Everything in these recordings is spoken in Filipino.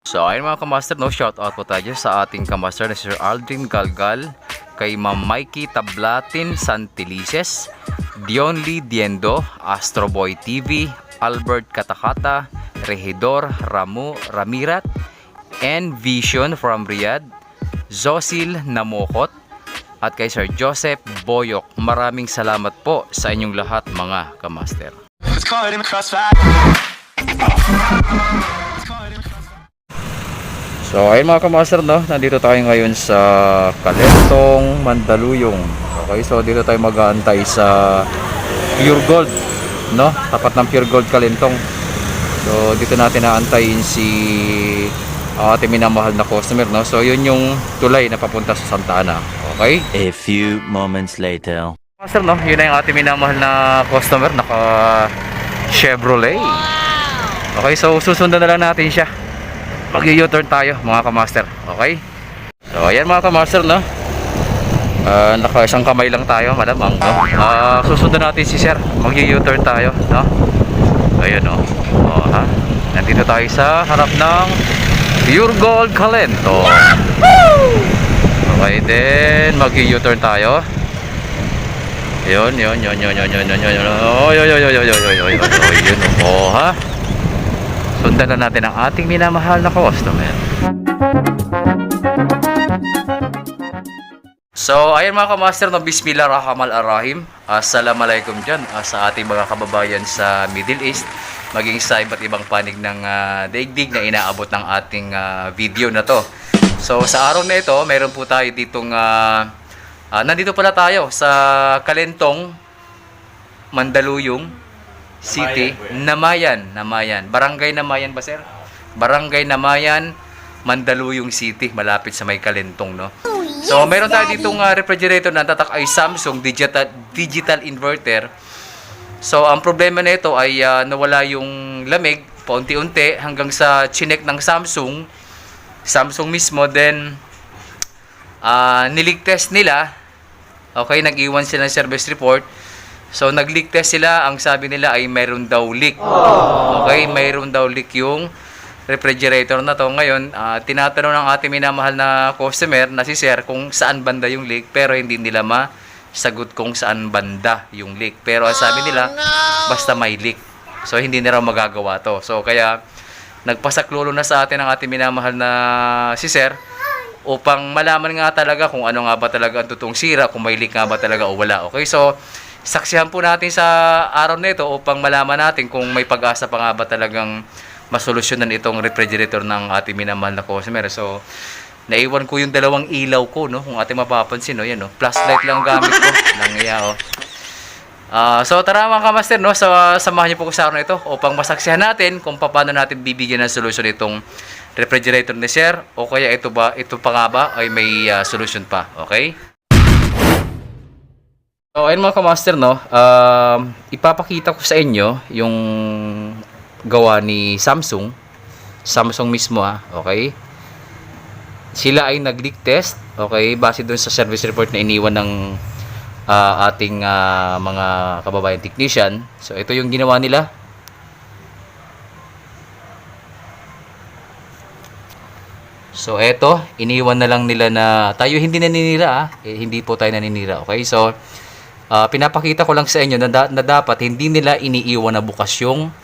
So ayun mga kamaster, no, shout out po tayo sa ating kamaster na Sir Aldrin Galgal, kay Ma'am Mikey Tablatin Santilices, Dionly Diendo, Astroboy TV, Albert Katakata, Regidor Ramu Ramirat, and Vision from Riyadh, Zosil Namokot, at kay Sir Joseph Boyok. Maraming salamat po sa inyong lahat mga kamaster. So ayun mga kamaster, no, nandito tayo ngayon sa Kalentong, Mandaluyong. Okay, so dito tayo mag-aantay sa Pure Gold, no, tapat ng Pure Gold Kalentong. So dito natin naantayin si ating minamahal na customer, no. So yun yung tulay na papunta sa Santa Ana. Okay, A few moments later. master, no, yun na yung ating minamahal na customer, naka Chevrolet. Okay, so susundan na lang natin siya. Mag-u-turn tayo mga kamaster. Okay, so ayan mga kamaster, no, naka isang kamay lang tayo malamang, no. Susundan natin si sir, mag-u-turn tayo, no. Ayan, no. Ha, nandito tayo sa harap ng Pure Gold Kalento. Okay, then mag-u-turn tayo. Yun. Ha, sundan na natin ang ating minamahal na customer. So ayun mga kamaster, no, Bismillahirrahmanirrahim. Assalamualaikum dyan sa ating mga kababayan sa Middle East, maging sa iba't ibang panig ng daigdig na inaabot ng ating video na to. So sa araw na ito, meron po tayo ditong nandito pala tayo sa Kalentong, Mandaluyong City, Namayan. Barangay Namayan ba, sir? Barangay Namayan, Mandaluyong City, malapit sa may Kalentong, no? So, meron tayo ditong refrigerator na tatak ay Samsung digital inverter. So, ang problema nito ay nawala yung lamig paunti-unti hanggang sa chinek ng Samsung mismo, then nilig test nila. Okay, nag-iwan sila ng service report. So, nag-leak test sila. Ang sabi nila ay mayroon daw leak. Okay, mayroon daw leak yung refrigerator na to. Ngayon, tinatanong ng ating minamahal na customer na si sir kung saan banda yung leak. Pero hindi nila masagot kung saan banda yung leak. Pero ang sabi nila, basta may leak. So, hindi na raw magagawa to. So, kaya nagpasaklulo na sa atin ang ating minamahal na si sir upang malaman nga talaga kung ano nga ba talaga ang totoong sira, kung may leak nga ba talaga o wala. Okay, so saksihan po natin sa araw na ito upang malaman natin kung may pag-asa pa nga ba talagang masolusyonan itong refrigerator ng ating minamahal na customer. So, naiwan ko yung dalawang ilaw ko, no, kung ating mapapansin, no, yan, no, flashlight lang gamit ko ng so, tara mga kamaster, no, so, samahan niyo po ko sa araw na ito upang masaksihan natin kung paano natin bibigyan ng solusyon itong refrigerator ni sir, o kaya ito pa nga ba ay may solusyon pa. Okay? So, ayun mga kamaster, no, ipapakita ko sa inyo yung gawa ni Samsung mismo, okay? Sila ay nag-leak test, okay, base doon sa service report na iniwan ng ating mga kababayan technician. So, ito yung ginawa nila. So, eto, iniwan na lang nila na tayo hindi naninira, hindi po tayo naninira, okay? So, pinapakita ko lang sa inyo na dapat hindi nila iniiwan na bukas yung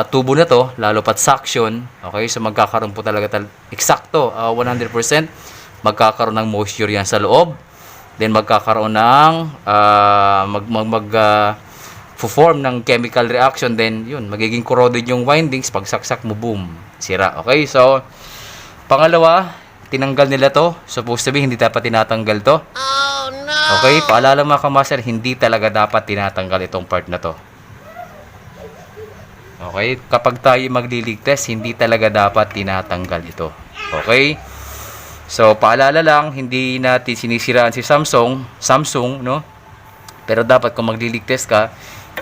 tubo na to, lalo pat suction. Okay, so magkakaroon po talaga eksakto 100% magkakaroon ng moisture yan sa loob. Then magkakaroon ng form ng chemical reaction, then yun, magiging corroded yung windings. Pag saksak mo, boom, sira. Okay, so pangalawa, tinanggal nila to. Supposed to be hindi dapat tinatanggal to. Oh no. Okay, paalala mga kamaster, hindi talaga dapat tinatanggal itong part na to. Okay, kapag tayo magli-leak test, hindi talaga dapat tinatanggal ito. Okay? So, paalala lang, hindi natin sinisiraan si Samsung, no? Pero dapat kung magli-leak test ka,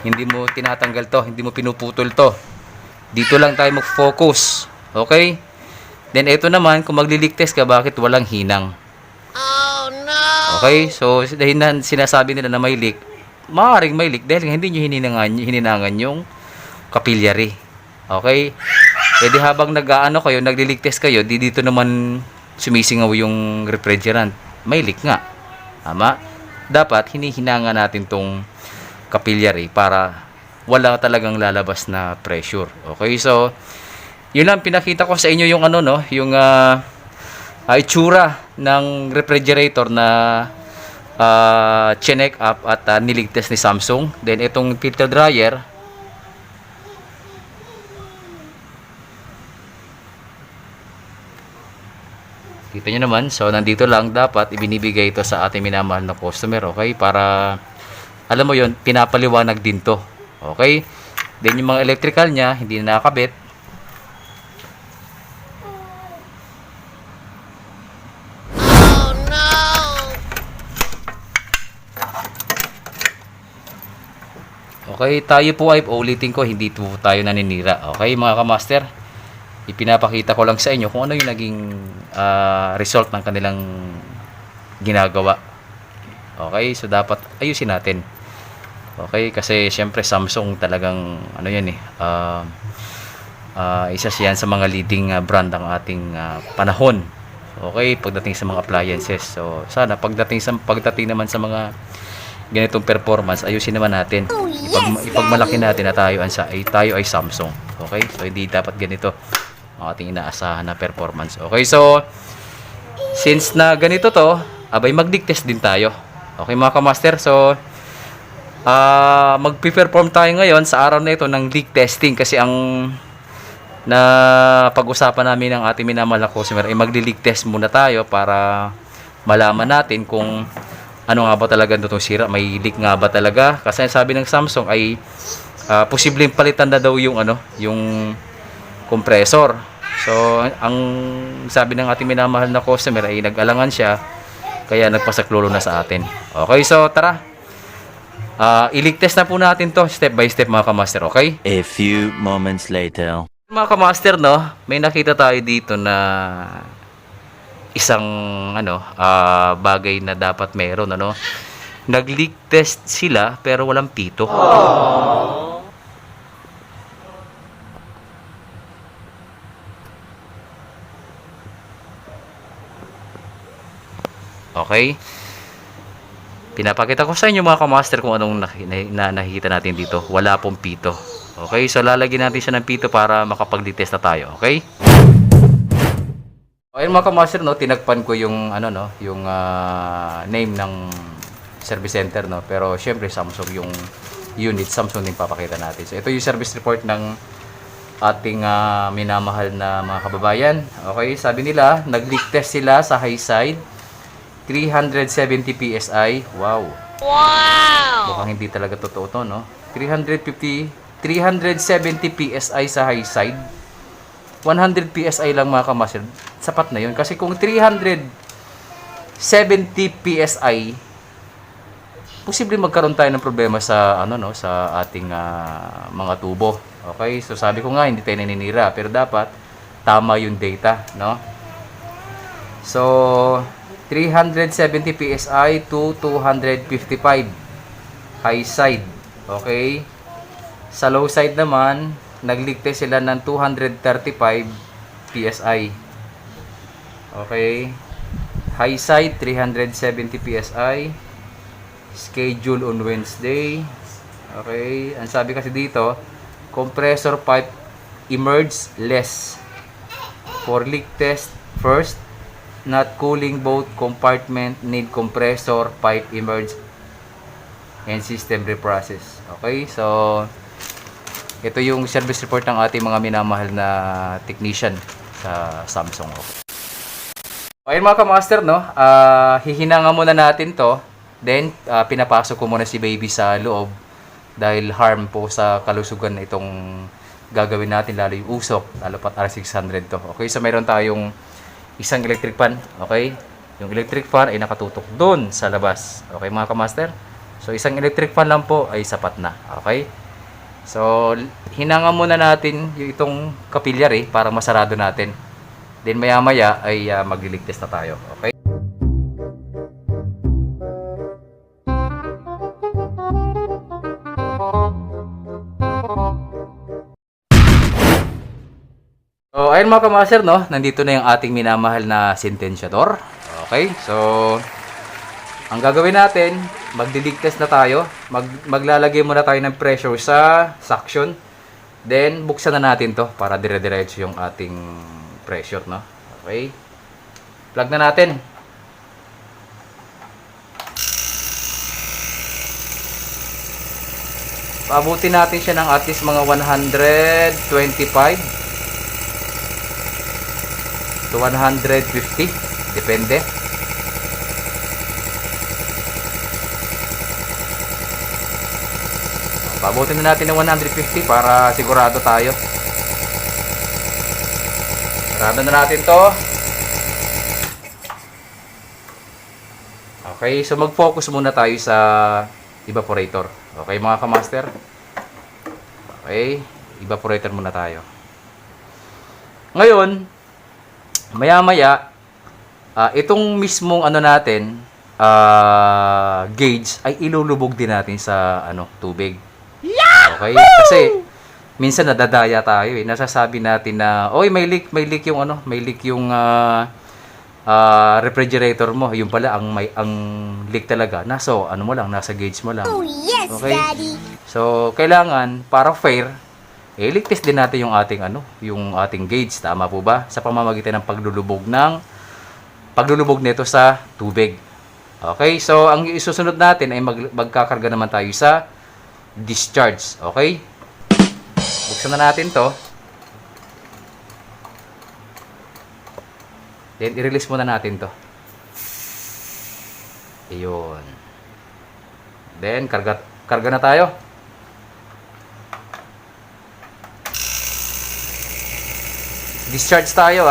hindi mo tinatanggal to, hindi mo pinuputol to. Dito lang tayo mag-focus. Okay? Then, ito naman, kung magli-leak test ka, bakit walang hinang? Oh, no! Okay? So, dahil na sinasabi nila na may leak, maaaring may leak dahil hindi nyo hininangan yung capillary. Okay? Eh di habang nag-aano kayo, nagliligtas kayo, di dito naman sumisingaw yung refrigerant. May leak nga. Tama? Dapat hinihinanga natin tong capillary para wala talagang lalabas na pressure. Okay? So, yun lang pinakita ko sa inyo yung ano no, yung itsura ng refrigerator na chinek up at niligtas ni Samsung. Then itong filter dryer, kita nyo naman, so nandito lang dapat ibinibigay ito sa ating minamahal na customer, okay? Para, alam mo yon, pinapaliwanag din to, okay? Then yung mga electrical niya, hindi na nakakabit. Okay, tayo po ay ulitin ko, hindi po tayo naninira, okay mga kamaster? Ipinapakita ko lang sa inyo kung ano yung naging result ng kanilang ginagawa. Okay, so dapat ayusin natin. Okay, kasi syempre Samsung talagang ano yan isa siyan sa mga leading brand ng ating panahon. Okay, pagdating sa mga appliances. So sana pagdating naman sa mga ganitong performance, ayusin naman natin. Ipagmalaki natin na tayo ay Samsung. Okay, so hindi dapat ganito ang ating inaasahan na performance. Okay, so since na ganito to, abay mag-leak test din tayo. Okay mga kamaster, so magpi-perform tayo ngayon sa araw na ito ng leak testing kasi ang na pag-usapan namin ng ating minamahal na customer ay magli-leak test muna tayo para malaman natin kung ano nga ba talaga itong sira, may leak nga ba talaga, kasi sabi ng Samsung ay posibleng palitan na daw yung yung compressor. So ang sabi ng ating minamahal na customer ay nag-alangan siya, kaya nagpasaklolo na sa atin. Okay, so tara, i-leak test na po natin to step by step mga kamaster. Okay, A few moments later. mga kamaster, no, may nakita tayo dito na isang bagay na dapat meron, nag-leak test sila pero walang pito. Okay, pinapakita ko sa inyo mga kamaster kung anong nakikita natin dito. Wala pong pito. Okay, so lalagyan natin siya ng pito para makapag-leak test na tayo. Okay, ayun mga kamaster, no, tinagpan ko yung yung name ng service center, no, pero syempre Samsung yung unit, Samsung din papakita natin. So ito yung service report ng ating minamahal na mga kababayan. Okay, sabi nila nag-leak test sila sa high side 370 PSI. Wow. Mukhang hindi talaga totoo to, no? 370 PSI sa high side. 100 PSI lang mga kamaster. Sapat na 'yun kasi kung 370 PSI, posible magkaroon tayo ng problema sa sa ating mga tubo. Okay? So sabi ko nga hindi tayo naninira, pero dapat tama yung data, no? So 370 PSI to 255 high side. Okay? Sa low side naman, nag-leak test sila ng 235 PSI. Okay? High side 370 PSI. Schedule on Wednesday. Okay? Ang sabi kasi dito, compressor pipe emerged less. For leak test first, not cooling both compartment need compressor pipe emerge and system reprocess. Okay, so ito yung service report ng ating mga minamahal na technician sa Samsung. Okay mga kamaster, no, hihinanga muna natin to, then pinapasok ko muna si baby sa loob dahil harm po sa kalusugan na itong gagawin natin, lalo yung usok, lalo pat R600 to. Okay, so meron tayong isang electric fan. Okay, yung electric fan ay nakatutok doon sa labas. Okay mga kamaster, so isang electric fan lang po ay sapat na. Okay, so hinanga muna natin yung itong capillary para masarado natin, then maya maya ay mag-leak test na tayo. Okay, So, ayun mga kamaster, no? Nandito na yung ating minamahal na sentensyador. Okay, so ang gagawin natin, magdiligtas na tayo. Maglalagay muna tayo ng pressure sa suction. Then, buksan na natin to para dire-diretso yung ating pressure, no? Okay. Plug na natin. Paabutin natin siya ng at least mga 125 to 150, depende. Pabutin na natin ng 150 para sigurado tayo. Sarado na natin to. Okay, so mag-focus muna tayo sa evaporator. Okay mga kamaster? Okay, evaporator muna tayo. Ngayon, maya-maya, itong mismong ano natin, gauge ay ilulubog din natin sa tubig. Okay? Kasi minsan nadadaya tayo eh. Nasasabi natin na, oy, may leak yung refrigerator mo. Yung pala ang leak talaga. Nasa gauge mo lang. Oh, yes, Okay? Daddy. So, kailangan para fair, leak test din natin yung ating gauge, tama po ba? Sa pamamagitan ng paglulubog nito sa tubig. Okay? So, ang isusunod natin ay magkakarga naman tayo sa discharge. Okay? Buksan na natin 'to. Then i-release muna natin 'to. Ayun. Then karga na tayo. Discharge tayo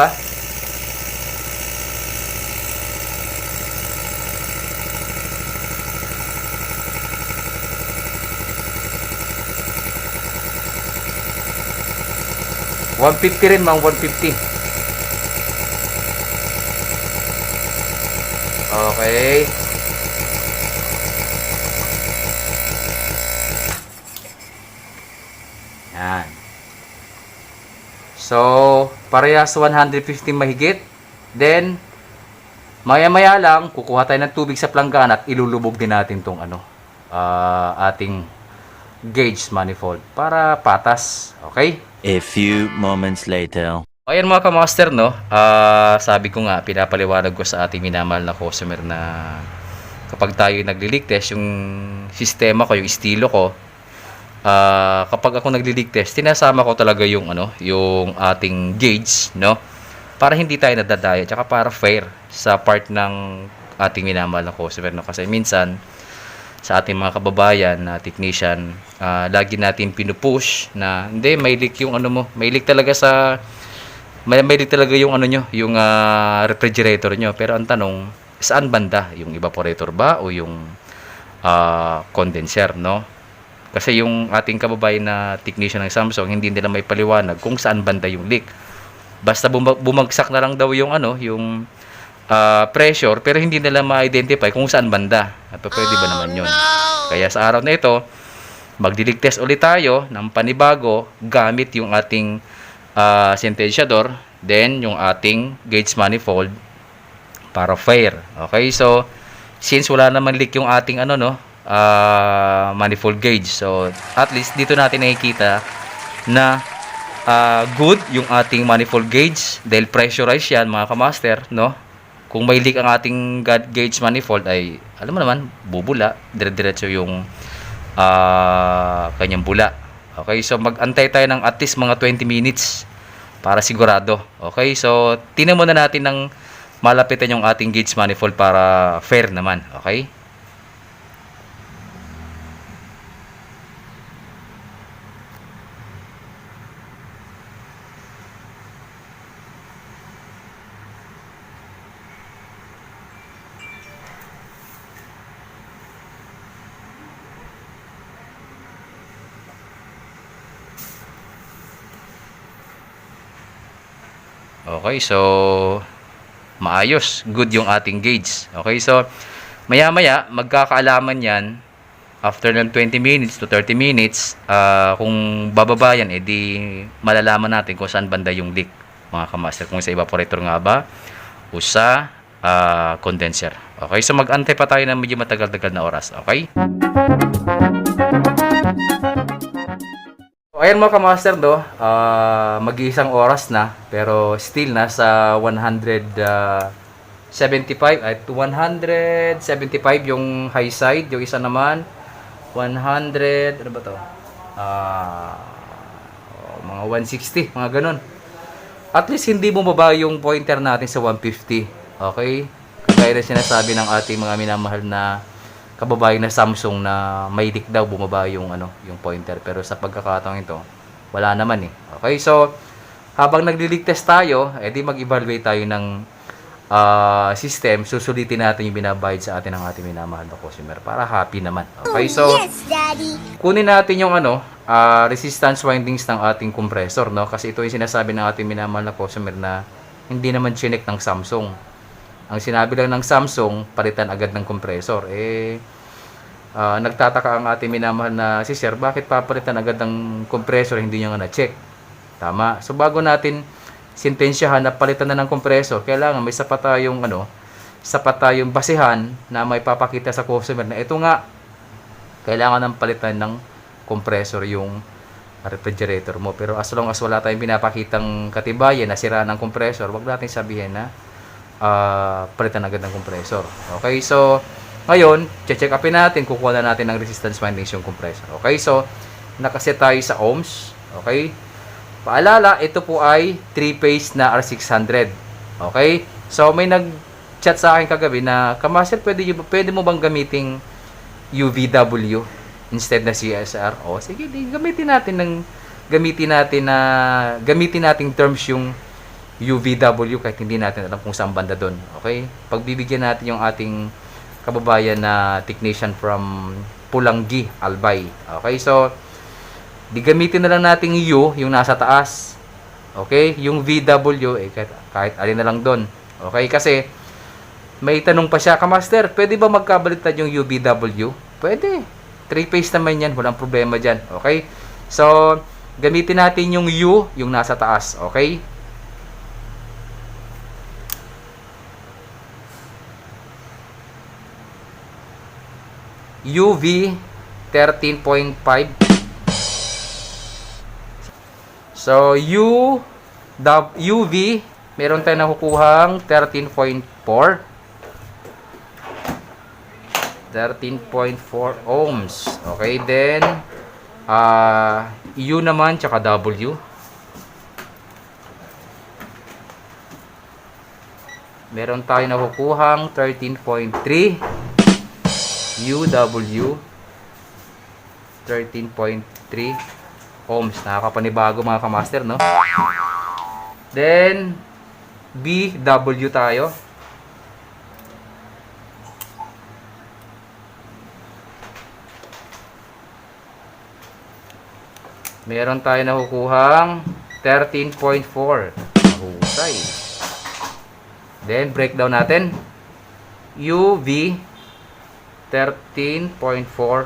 150 rin, mga 150. Okay. Yan. So, parehas 150 mahigit. Then, maya-maya lang, kukuha tayo ng tubig sa planggana at ilulubog din natin tong ating gauge manifold para patas. Okay? A few moments later. Ayan mga kamaster, no? Sabi ko nga, pinapaliwanag ko sa ating minamahal na customer na kapag tayo nagli-leak test, yung sistema ko, yung estilo ko, kapag ako nagli-leak test, tinasama ko talaga yung ating gauge, no? Para hindi tayo nadadaya, tsaka para fair sa part ng ating minamahal na customer, no? Kasi minsan, sa ating mga kababayan na technician, lagi natin pinupush na hindi, may leak yung may leak talaga may leak talaga yung yung refrigerator nyo. Pero ang tanong, saan banda? Yung evaporator ba o yung condenser, no? Kasi yung ating kababayan na technician ng Samsung, hindi nila may paliwanag kung saan banda yung leak. Basta bumagsak na lang daw yung yung pressure, pero hindi nila ma-identify kung saan banda. At pwede ba naman yun? Kaya sa araw na ito, magdi-leak test ulit tayo ng panibago gamit yung ating sentensyador, then yung ating gauge manifold para fair. Okay, so since wala naman leak yung ating manifold gauge, so at least dito natin nakikita na good yung ating manifold gauge dahil pressurized yan mga kamaster, no? Kung may leak ang ating gauge manifold ay, alam mo naman, bubula, dire-diretso yung kanyang bula. Okay, so mag-antay tayo ng at least mga 20 minutes para sigurado. Okay, so tingnan muna natin ng malapitan yung ating gauge manifold para fair naman. Okay? Okay, so maayos, good yung ating gauge. Okay, so maya-maya magkakaalaman yan after ng 20 minutes to 30 minutes. Kung bababa yan, edi malalaman natin kung saan banda yung leak. mga kamaster, kung sa evaporator nga ba o sa condenser. Okay, so mag-antay pa tayo ng medyo matagal-tagal na oras. Okay? So, ayan mga kamaster, no? Mag-iisang oras na, pero still nasa 175 at 175 yung high side, yung isa naman 100, ano ba to? Mga 160, mga ganun. At least hindi bumaba yung pointer natin sa 150. Okay? Kagaya na sinasabi ng ating mga minamahal na kababayan na Samsung na may leak daw, bumaba yung yung pointer, pero sa pagkakataon ito wala naman eh. Okay, so habang nagli-leak test tayo, edi mag-evaluate tayo ng system, susulitin natin yung binabayad sa atin ng ating minamahal na customer para happy naman. Okay, so Yes, Daddy. kunin natin yung resistance windings ng ating compressor, no? Kasi ito yung sinasabi ng ating minamahal na customer na hindi naman chinek ng Samsung. Ang sinabi lang ng Samsung, palitan agad ng compressor. Nagtataka ang ating minamahal na si Sir, bakit papalitan agad ng compressor, hindi niya nga na-check. Tama. So bago natin sintensyahan na palitan na ng compressor, kailangan may sapat tayong basihan na may papakita sa customer na ito nga, kailangan ng palitan ng compressor yung refrigerator mo. Pero as long as wala tayong pinapakitang katibayan na sira ng compressor, wag natin sabihin na palitan agad ng compressor. Okay, so ngayon, check upin natin, kukuha na natin ng resistance windings yung compressor. Okay, so nakaset tayo sa ohms. Okay, paalala, ito po ay 3-phase na R600. Okay, so may nag-chat sa akin kagabi na, Kamaster, pwede mo bang gamiting UVW instead na CSR? O sige, gamitin natin terms yung UVW kahit hindi natin alam kung saan banda doon. Okay? Pagbibigyan natin yung ating kababayan na technician from Pulanggi, Albay. Okay? So, gamitin na lang natin yung nasa taas. Okay? Yung VW, kahit alin na lang doon. Okay? Kasi, may tanong pa siya, Kamaster, pwede ba magkabaliktad yung UVW? Pwede. 3-phase naman yan. Walang problema dyan. Okay? So, gamitin natin yung yung nasa taas. Okay? UV 13.5. So, UV, meron tayong nakukuhang 13.4. 13.4 ohms. Okay, then U naman tsaka W. Meron tayong nakukuhang 13.3 UW 13.3 ohms. Nakakapanibago mga kamaster, no? Then BW tayo. Meron tayo nakukuhang 13.4. Mahusay. Then breakdown natin. UV 13.4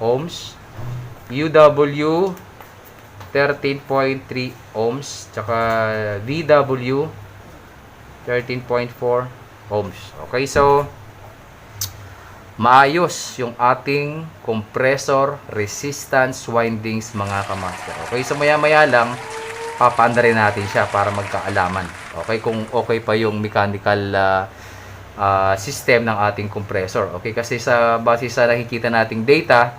ohms, UW 13.3 ohms, tsaka VW 13.4 ohms. Okay, so maayos yung ating compressor resistance windings mga kamaster. Okay, so maya-maya lang papaanda rin natin siya para magkaalaman. Okay, kung okay pa yung mechanical system ng ating compressor. Okay, kasi base sa nakikita nating data,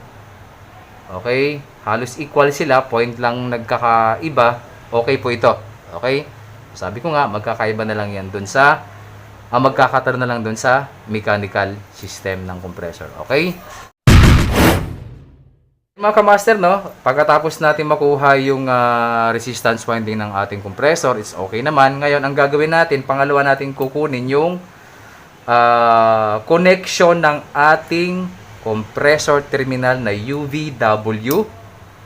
okay, halos equal sila, point lang nagkakaiba. Okay po ito. Okay? Sabi ko nga, magkakaiba na lang yan dun sa magkakaroon na lang dun sa mechanical system ng compressor. Okay? Mga kamaster, no, pagkatapos natin makuha yung resistance winding ng ating compressor, it's okay naman. Ngayon, ang gagawin natin, pangalawa natin kukunin yung connection ng ating compressor terminal na UVW.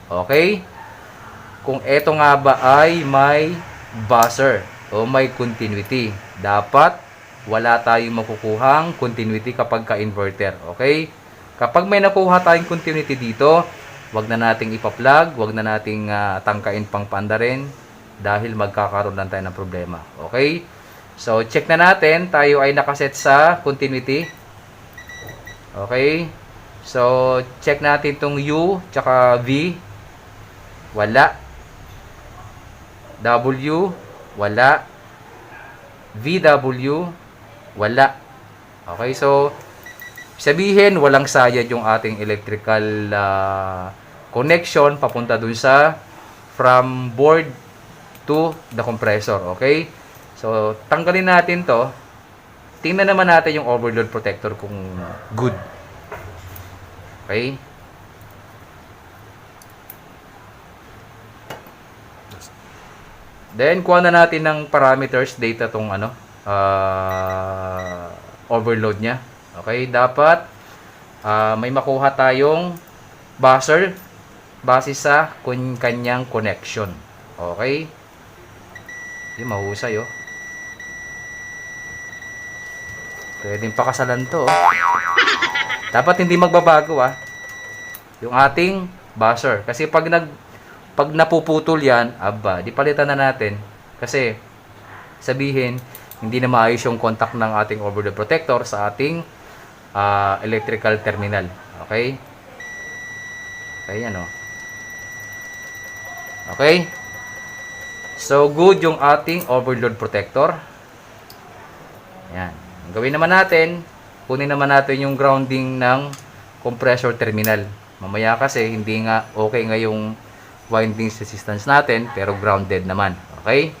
Okay? Kung ito nga ba ay may buzzer o may continuity, dapat wala tayong makukuhang continuity kapag ka-inverter. Okay? Kapag may nakuha tayong continuity dito, wag na nating ipa-plug, wag na nating tangkain pang panda rin. dahil magkakaroon lang tayo ng problema. Okay? So, check na natin. Tayo ay nakaset sa continuity. Okay? So, check natin itong U, tsaka V. Wala. W, wala. VW, wala. Okay, so, sabihin, walang sayad yung ating electrical connection papunta dun sa from board to the compressor. Okay? So, tanggalin natin to. Tingnan naman natin yung overload protector kung good. Okay? Then, kuha na natin ng parameters data tong overload niya. Okay? Dapat may makuha tayong buzzer base sa kanyang connection. Okay? Yung mahusay, oh. Pwedeng pakasalan to, oh. Dapat hindi magbabago, yung ating buzzer. Kasi pag napuputol yan, di palitan na natin. Kasi, sabihin, hindi na maayos yung contact ng ating overload protector sa ating electrical terminal. Okay? Okay, yan, oh. Okay? So, good yung ating overload protector. Yan. Ang gawin naman natin, kunin naman natin yung grounding ng compressor terminal. Mamaya kasi, hindi nga okay nga yung winding resistance natin, pero grounded naman. Okay?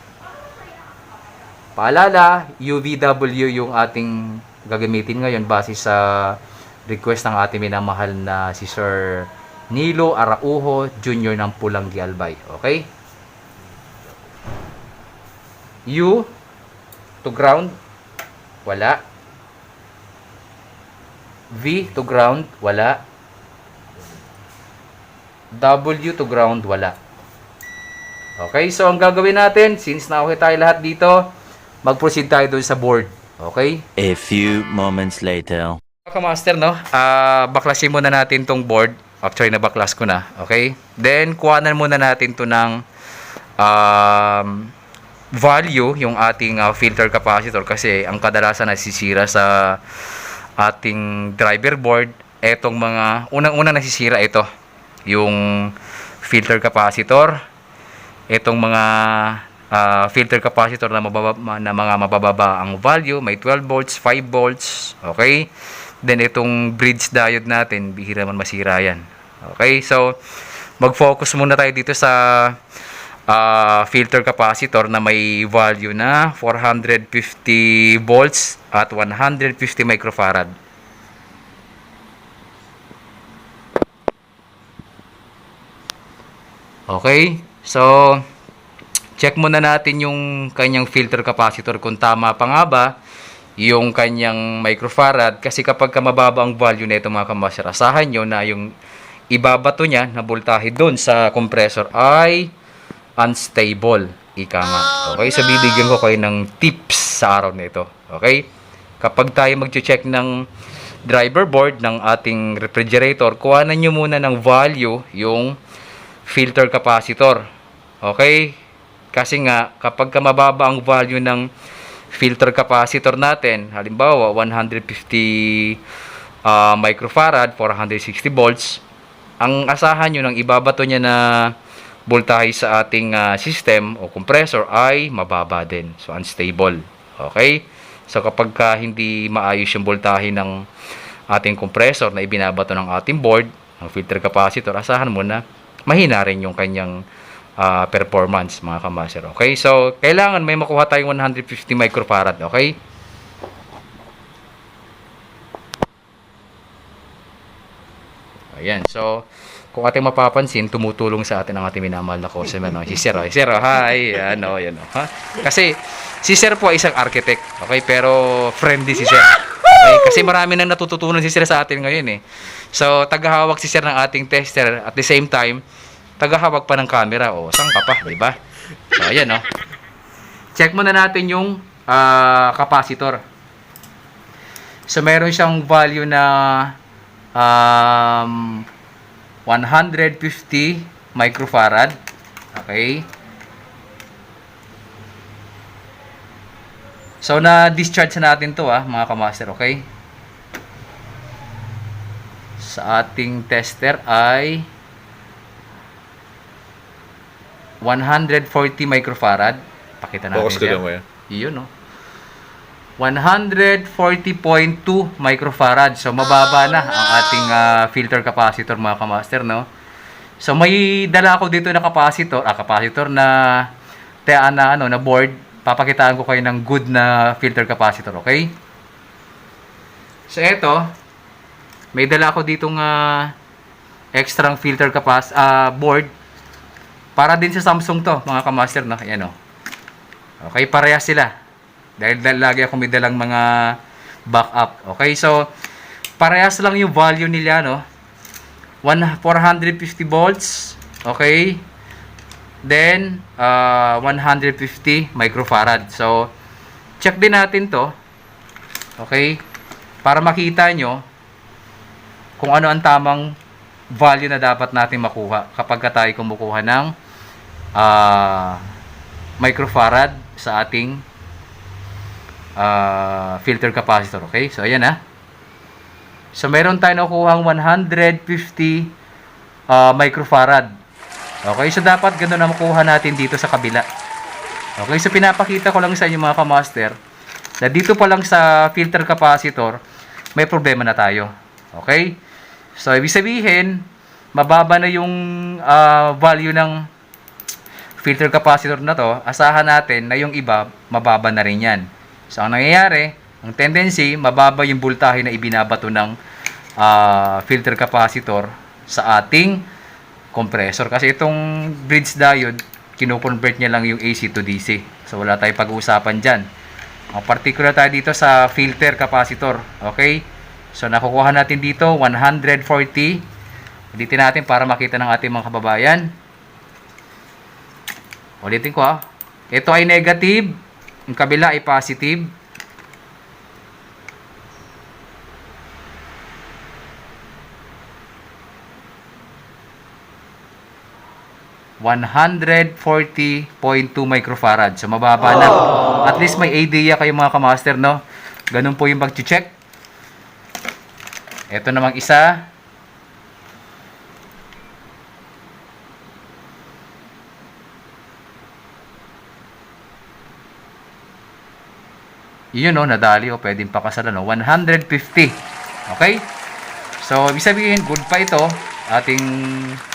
Paalala, UVW yung ating gagamitin ngayon base sa request ng ating minamahal na si Sir Nilo Araujo Jr. ng Pulangi Albay. Okay? U to ground, wala. V to ground, wala. W to ground, wala. Okay, so ang gagawin natin, since na okay tayo lahat dito, mag-proceed tayo doon sa board. Okay? A few moments later. Mga master, no? Baklasin muna natin tong board. Actually, nabaklas ko na. Okay? Then, kuhanan muna natin to ng value, yung ating filter capacitor. Kasi, ang kadalasan nasisira sa ating driver board, etong mga, unang-unang nasisira ito. Yung filter capacitor. Itong mga filter capacitor na mga mabababa ang value, may 12 volts, 5 volts, okay? Then itong bridge diode natin, bihira man masira yan. Okay? So, mag-focus muna tayo dito sa filter capacitor na may value na 450 volts at 150 microfarad. Okay? So, check muna natin yung kanyang filter capacitor kung tama pa nga ba yung kanyang microfarad. Kasi kapag mababa ang value nito mga kamaster, asahan nyo na yung ibabato niya na voltahe doon sa compressor ay unstable. Ika nga. Okay? So, bibigyan ko kayo ng tips sa araw na ito. Okay? Kapag tayo mag-check ng driver board ng ating refrigerator, kuhanan nyo muna ng value yung filter capacitor. Okay? Kasi nga, kapag mababa ang value ng filter capacitor natin, halimbawa 150 microfarad, 460 volts, ang asahan nyo ng ibabato niya na voltahe sa ating system o compressor ay mababa din. So, unstable. Okay? So, kapag hindi maayos yung voltahe ng ating compressor na ibinabato ng ating board, ang filter capacitor, asahan mo na mahina rin yung kanyang performance, mga kamaster. Okay? So, kailangan may makuha tayong 150 microfarad. Okay? Ayan. So, kung ating mapapansin, tumutulong sa atin ang ating minamahal na customer. No? Si Sir. Sir, hi. Ano, yan. Ha? Kasi, si Sir po ay isang architect. Okay? Pero, friendly si Sir. Okay? Kasi marami nang natututunan si Sir sa atin ngayon eh. So, tagahawak si Sir ng ating tester. At the same time, tagahawak pa ng camera. O, saan ka pa? Diba? So, ayan, no? Check muna natin yung capacitor. So, meron siyang value na 150 microfarad. Okay? So, na-discharge na natin to mga kamaster, okay? Sa ating tester ay 140 microfarad. Pakita natin Focus ko siya. lang mo yan. Iyon, no? 140.2 microfarad. So, mababa na ang ating filter capacitor, mga kamaster, no? So, may dala ako dito na capacitor na na board. Papakitaan ko kayo ng good na filter capacitor, okay? So, eto, may dala ako ditong extra filter board. Para din sa Samsung to, mga kamaster, no? Ayan, o. Okay, parehas sila. Dahil lagi ako may dalang mga backup. Okay, so, parehas lang yung value nila, no? 450 volts. Okay. Then, 150 microfarad. So, check din natin to. Okay. Para makita nyo kung ano ang tamang value na dapat natin makuha kapag tayo kumukuha ng microfarad sa ating filter capacitor. Okay? So, ayan So, meron tayo nakuha 150 microfarad. Okay? So, dapat ganun na makuha natin dito sa kabila. Okay? So, pinapakita ko lang sa inyo mga kamaster na dito pa lang sa filter capacitor may problema na tayo. Okay? So, ibig sabihin, mababa na yung value ng filter capacitor na to. Asahan natin na yung iba, mababa na rin yan. So, ang nangyayari, ang tendency, mababa yung voltahe na ibinabato ng filter capacitor sa ating compressor. Kasi itong bridge diode, kino-convert niya lang yung AC to DC. So, wala tayong pag-uusapan dyan. Ang particular tayo dito sa filter capacitor. Okay? So, nakukuha natin dito, 140. Ulitin natin para makita ng ating mga kababayan. Ulitin ko Ito ay negative. Yung kabila ay positive. $140.2 microfarad. So, mababa na. At least may idea kayo mga kamaster, no? Ganun po yung pag-check. Ito namang isa. Yun, no? Nadali, pwedeng pakasalan, no? 150. Okay? So, ibig sabihin, good pa ito. Ating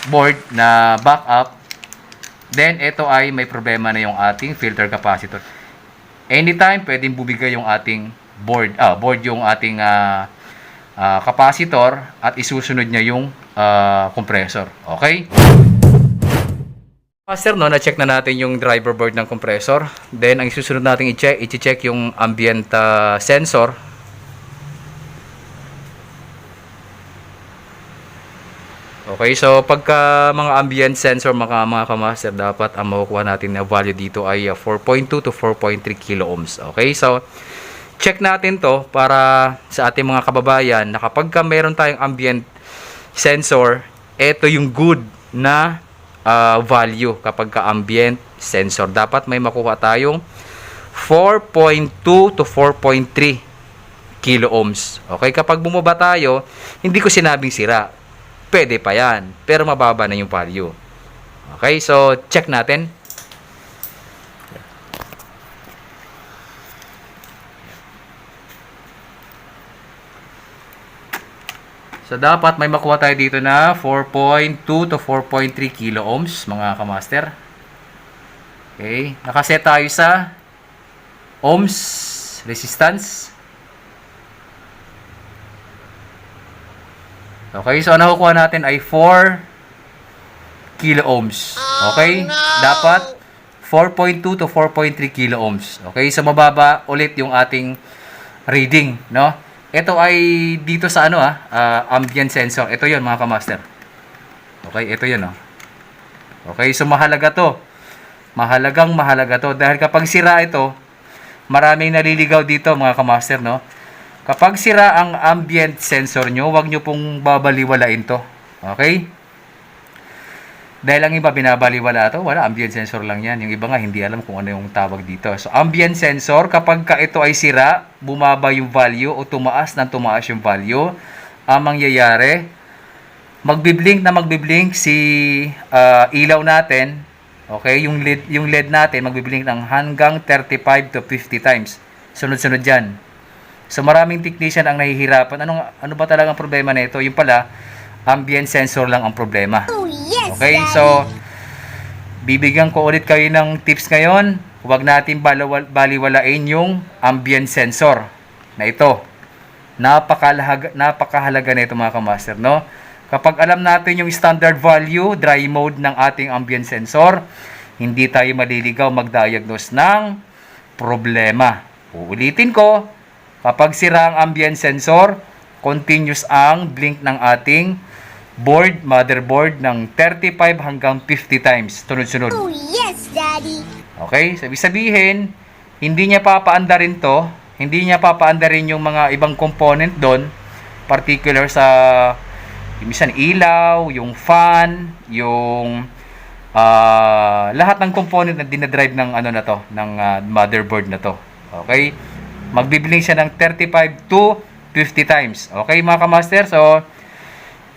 board na backup. Then, ito ay may problema na yung ating filter capacitor. Anytime, pwedeng bumigay yung ating board. Board yung ating capacitor at isusunod niya yung compressor. Okay? Master, no, na-check na natin yung driver board ng compressor. Then, ang isusunod natin i-check yung ambient sensor. Okay, so pagka mga ambient sensor mga kamaster, dapat ang makukuha natin na value dito ay 4.2 to 4.3 kilo ohms. Okay, so check natin to para sa ating mga kababayan na kapag meron tayong ambient sensor, ito yung good na value kapag ka ambient sensor. Dapat may makuha tayong 4.2 to 4.3 kilo ohms. Okay, kapag bumaba tayo, hindi ko sinabing sira. Pwede pa yan, pero mababa na yung value. Okay, so check natin. So, dapat may makuha tayo dito na 4.2 to 4.3 kilo ohms, mga kamaster. Okay, nakaset tayo sa ohms resistance. Okay, so ang nakukuha natin ay 4 kilo ohms. Okay, dapat 4.2 to 4.3 kilo ohms. Okay, so mababa ulit yung ating reading, no? Ito ay dito sa ambient sensor. Ito 'yon mga kamaster. Okay, ito 'yon, no. Okay, so mahalaga 'to. Mahalaga 'to dahil kapag sira ito, maraming naliligaw dito mga kamaster, no. Kapag sira ang ambient sensor nyo, huwag nyo pong babaliwalain to. Okay? Dahil ang iba binabaliwala ito, wala, ambient sensor lang yan. Yung iba nga hindi alam kung ano yung tawag dito. So, ambient sensor, kapag ka ito ay sira, bumaba yung value o tumaas yung value, ang mangyayari, magbiblink si ilaw natin, okay, yung LED natin, magbiblink ng hanggang 35 to 50 times. Sunod-sunod yan. So, maraming technician ang nahihirapan. Ano ba talagang problema nito? Yung pala, ambient sensor lang ang problema. Okay, so bibigyan ko ulit kayo ng tips ngayon. Huwag natin baliwalain yung ambient sensor na ito. Napakahalaga nito mga kamaster, no? Kapag alam natin yung standard value, dry mode ng ating ambient sensor, hindi tayo maliligaw mag-diagnose ng problema. Uulitin ko, kapag sira ang ambient sensor, continuous ang blink ng ating motherboard ng 35 hanggang 50 times, sunod-sunod. Oh, yes, Daddy. Okay? So, ibig sabihin, hindi niya papaandarin to, hindi niya papaandarin yung mga ibang component doon, particular sa, minsan ilaw, yung fan, yung lahat ng component na dinadrive ng ng motherboard na to. Okay? Magbiblink siya ng 35 to 50 times. Okay, mga kamaster? So,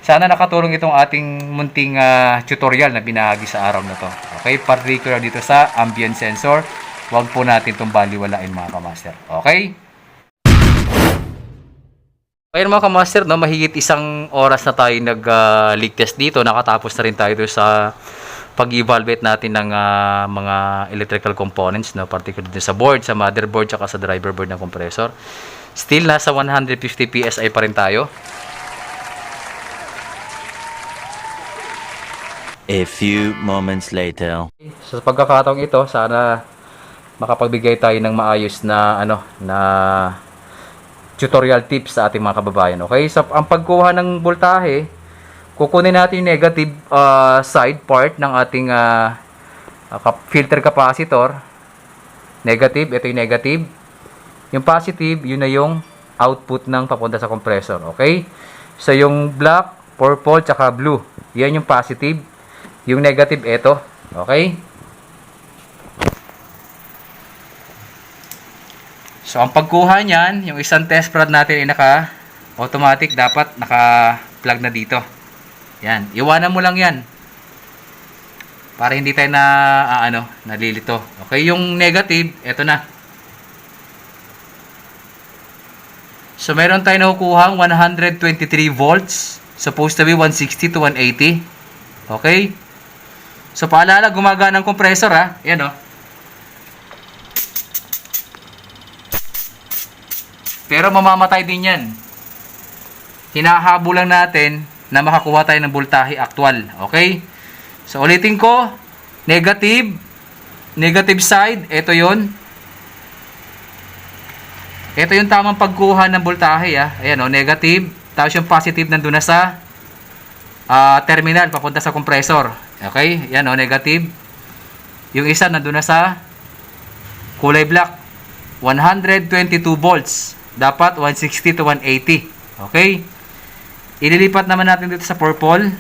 sana nakatulong itong ating munting tutorial na binahagi sa araw na to. Okay, particular dito sa ambient sensor. Huwag po natin itong baliwalain mga kamaster. Okay? Ayun mga kamaster, no, mahigit 1 oras na tayo nag-leak test dito. Nakatapos na rin tayo sa pag-evaluate natin ng mga electrical components, no, particular dito sa board, sa motherboard, saka sa driver board ng compressor. Still, nasa 150 PSI pa rin tayo. A few moments later. So, sa pagkakataong ito, sana makapagbigay tayo ng maayos na tutorial tips sa ating mga kababayan. Okay? So, ang pagkuha ng voltahe, kukunin natin yung negative side part ng ating filter capacitor. Negative, ito yung negative. Yung positive, yun na yung output ng papunta sa compressor. Okay? So, yung black, purple, tsaka blue, yan yung positive. Yung negative, ito. Okay? So, ang pagkuha niyan, yung isang test prod natin ay naka-automatic, dapat naka-plug na dito. Yan. Iwanan mo lang yan. Para hindi tayo nalilito. Okay? Yung negative, ito na. So, meron tayo nakukuhang 123 volts. Supposed to be 160 to 180. Okay? So, paalala, gumagana ang compressor, ha? Yan, o. Pero mamamatay din yan. Hinahabol lang natin na makakuha tayo ng voltahe actual. Okay? So, ulitin ko. Negative. Negative side. Ito yon. Ito yung tamang pagkuha ng voltahe, ha? Ayan, o. Negative. Tapos yung positive nandun na sa terminal, papunta sa compressor. Okay? Yan o, negative. Yung isa nandun na sa kulay black. 122 volts. Dapat 160 to 180. Okay? Ililipat naman natin dito sa purple.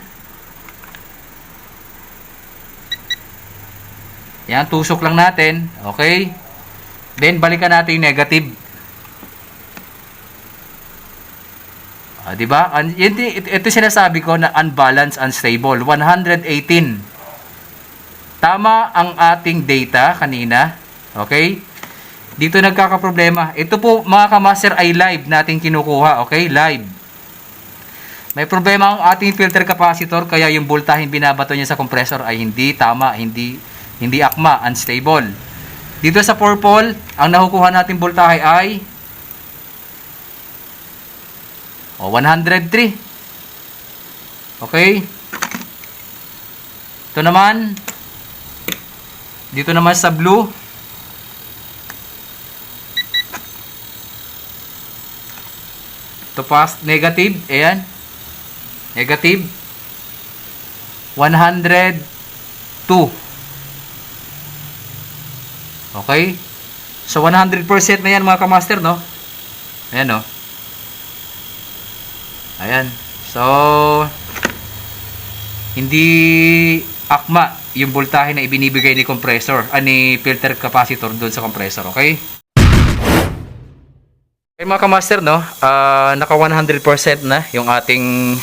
Yan, tusok lang natin. Okay? Then, balikan natin yung negative. Diba? Ito sinasabi ko na unbalanced, unstable. 118. Tama ang ating data kanina. Okay? Dito nagkakaproblema. Ito po mga kamaster ay live natin kinukuha. Okay? Live. May problema ang ating filter capacitor kaya yung voltahe binabato niya sa compressor ay hindi tama, hindi akma, unstable. Dito sa purple, ang nakukuha nating voltahe ay 103. Okay? Ito naman, dito naman sa blue, ito negative, ayan, negative, 102. Okay? So, 100% na yan mga kamaster, no? Ayan, no? Ayan. So, hindi akma yung voltahe na ibinibigay ni compressor, ni filter capacitor doon sa compressor, okay? Okay mga kamaster, no? Naka 100% na yung ating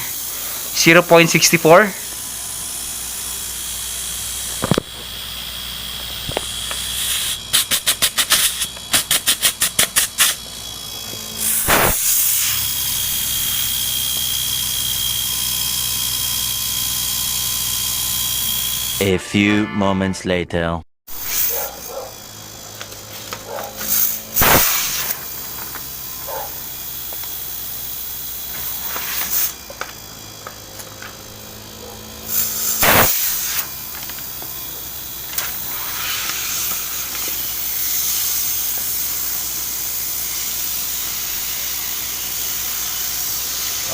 0.64. A few moments later.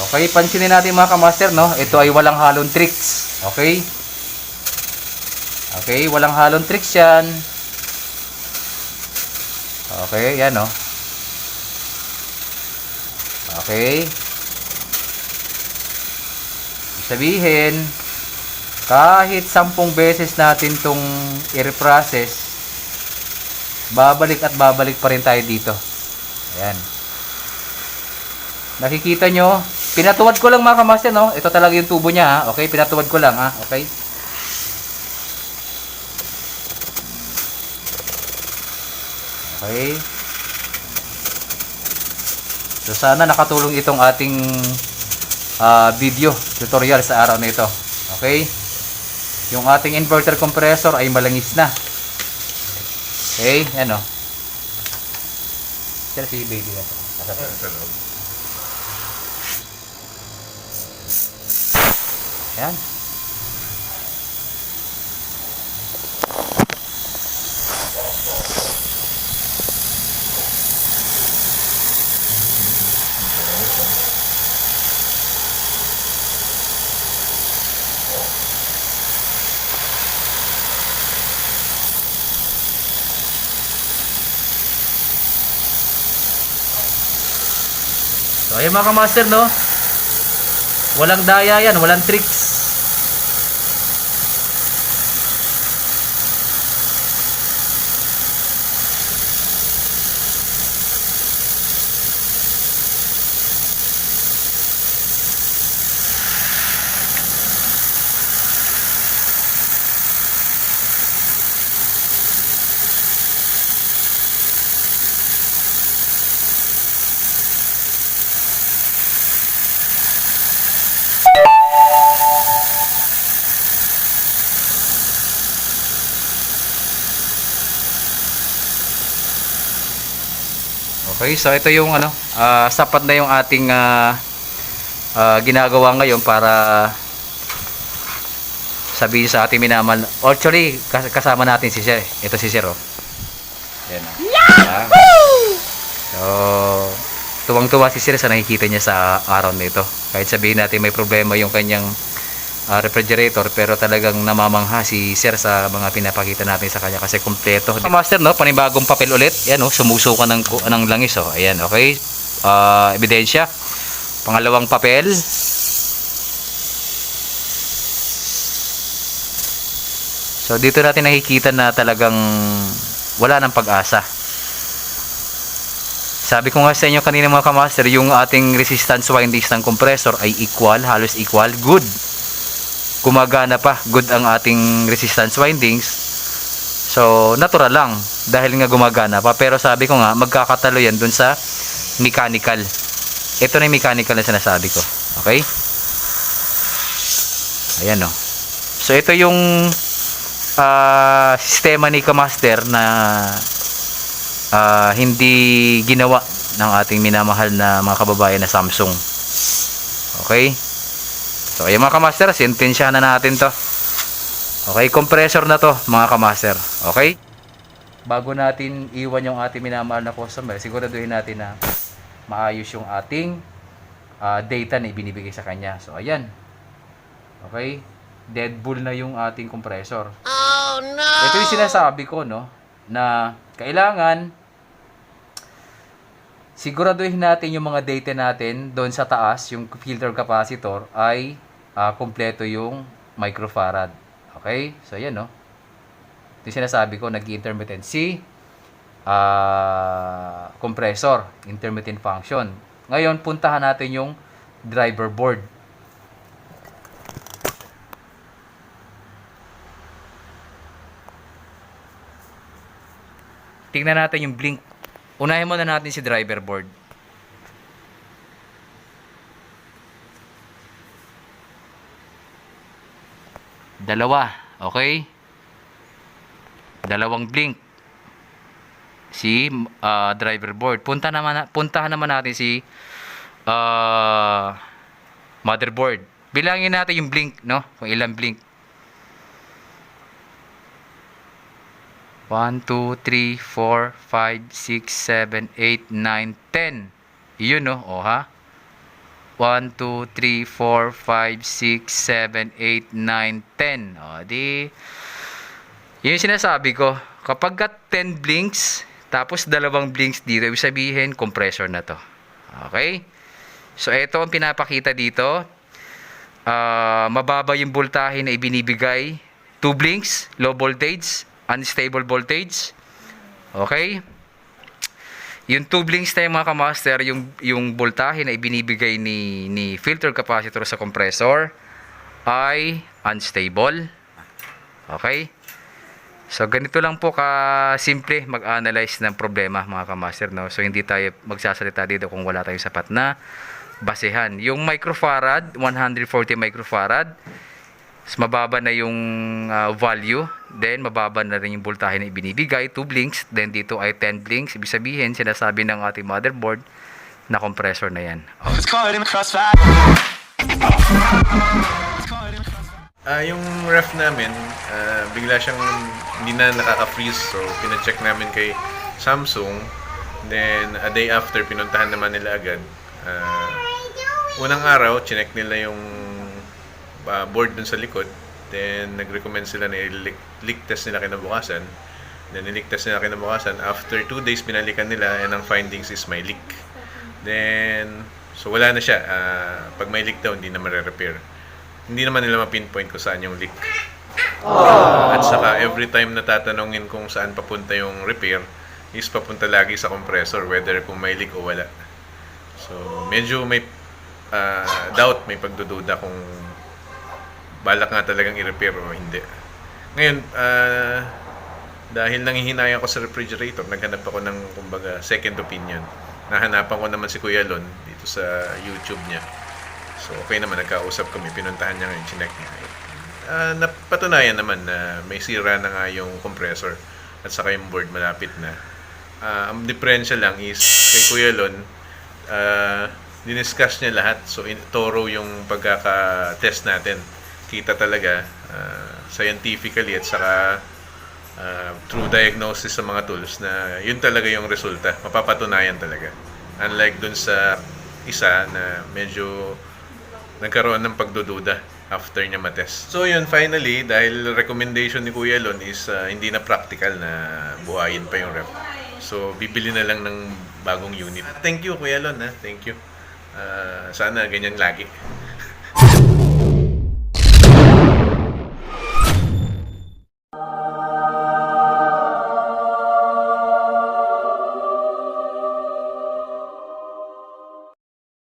Okay, pansinin natin mga kamaster, no? Ito ay walang halong tricks. Okay? Okay, walang halong tricks yan. Okay, yan, no? Okay. Ibig sabihin, kahit 10 beses natin tong i-reprocess, babalik at babalik pa rin tayo dito. Ayan. Nakikita nyo, pinatuwad ko lang mga kamaster, no? Ito talaga yung tubo niya, ha? Okay, pinatuwad ko lang, ha? Okay. Okay. So sana nakatulong itong ating video tutorial sa araw na ito. Okay. Yung ating inverter compressor ay malangis na. Okay, ano. Sir, si baby na. Yan. So, ayun mga kamaster, no? Walang daya yan, walang tricks. Okay, so ito yung ano, sapat na yung ating ginagawa ngayon para sabihin sa ating minamahal. Actually, kasama natin si Sir. Ito si Sir, oh. Ayan, oh. So, tuwang-tuwa si Sir sa nakikita niya sa araw na ito. Kahit sabihin natin may problema yung kanyang refrigerator, pero talagang namamangha si Sir sa mga pinapakita natin sa kanya kasi kumpleto. Master, no, panibagong papel ulit. Yan, oh, sumusukan ng langis, oh. Ayan, okay. Ebidensya. Pangalawang papel. So dito natin nakikita na talagang wala nang pag-asa. Sabi ko nga sa inyo kanina mga kamaster, yung ating resistance windings ng compressor ay equal, halos equal, good. Gumagana pa, good ang ating resistance windings. So natural lang dahil nga gumagana pa, pero sabi ko nga magkakatalo yan dun sa mechanical. Ito na yung mechanical na sinasabi ko. Okay? Ayan, o. So ito yung sistema ni Kamaster na hindi ginawa ng ating minamahal na mga kababayan na Samsung. Okay? So ayun mga kamaster, sintensya na natin to. Okay, compressor na to mga kamaster. Okay? Bago natin iwan yung ating minamahal na customer, siguraduhin natin na maayos yung ating data na ibinibigay sa kanya. So ayan. Okay? Dead bull na yung ating compressor. Oh no! Ito yung sinasabi ko, no, na kailangan siguraduhin natin yung mga data natin doon sa taas, yung filter capacitor ay kumpleto yung microfarad. Okay? So, yan, no? Ito yung sinasabi ko, nag-intermittency compressor, intermittent function. Ngayon, puntahan natin yung driver board. Tingnan natin yung blink. Unahin muna natin si driver board. Dalawa, okay? Dalawang blink. Si driver board. Puntahan naman natin si motherboard. Bilangin natin yung blink, no? Kung ilang blink. 1, 2, 3, 4, 5, 6, 7, 8, 9, 10. Yun, no? O, ha? 1, 2, 3, 4, 5, 6, 7, 8, 9, 10. O, di... Yun yung sinasabi ko. Kapag 10 blinks, tapos dalawang blinks dito, ibig sabihin, compressor na to. Okay? So, ito ang pinapakita dito. Mababa yung voltahe na ibinibigay. 2 blinks, low voltage, unstable voltage. Okay? Yung 2 blinks na yung mga kamaster, yung voltahe na ibinibigay ni filter capacitor sa compressor ay unstable. Okay? So, ganito lang po ka-simple mag-analyze ng problema, mga kamaster, no? So, hindi tayo magsasalita dito kung wala tayong sapat na basehan. Yung microfarad, 140 microfarad, mababa na yung value. Then, mababa na rin yung voltahe na ibinibigay, 2 blinks. Then, dito ay 10 blinks. Ibig sabihin, sinasabi ng ating motherboard na compressor na yan. Yung ref namin, bigla siyang hindi na nakaka-freeze. So, pina-check namin kay Samsung. Then, a day after, pinuntahan naman nila agad. Unang araw, chinek nila yung board dun sa likod. Then, nag-recommend sila na i-leak test nila kinabukasan. Then, i-leak test nila kinabukasan. After 2 days, pinalikan nila and ang findings is may leak. Then, so wala na siya. Pag may leak daw, hindi na mare-repair. Hindi naman nila ma-pinpoint kung saan yung leak. At saka, every time natatanungin kung saan papunta yung repair, is papunta lagi sa compressor, whether kung may leak o wala. So, medyo may doubt, may pagdududa kung balak nga talagang i-repair o hindi. Ngayon, dahil nangihinayang ko sa refrigerator, naghanap ako ng, kumbaga, second opinion. Nahanapan ko naman si Kuya Lon dito sa YouTube niya. So, okay naman, nagkausap kami, pinuntahan niya ngayon, chinek niya. Napatunayan naman na may sira na nga yung compressor at saka yung board malapit na. Ang differential lang is kay Kuya Lon, diniscuss niya lahat. So, thorough yung pagkaka-test natin. Kita talaga, scientifically at saka through diagnosis sa mga tools na yun talaga yung resulta. Mapapatunayan talaga. Unlike dun sa isa na medyo nagkaroon ng pagdududa after niya matest. So yun, finally, dahil recommendation ni Kuya Lon is hindi na practical na buhayin pa yung ref. So, bibili na lang ng bagong unit. Thank you, Kuya Lon. Thank you. Sana ganyan lagi.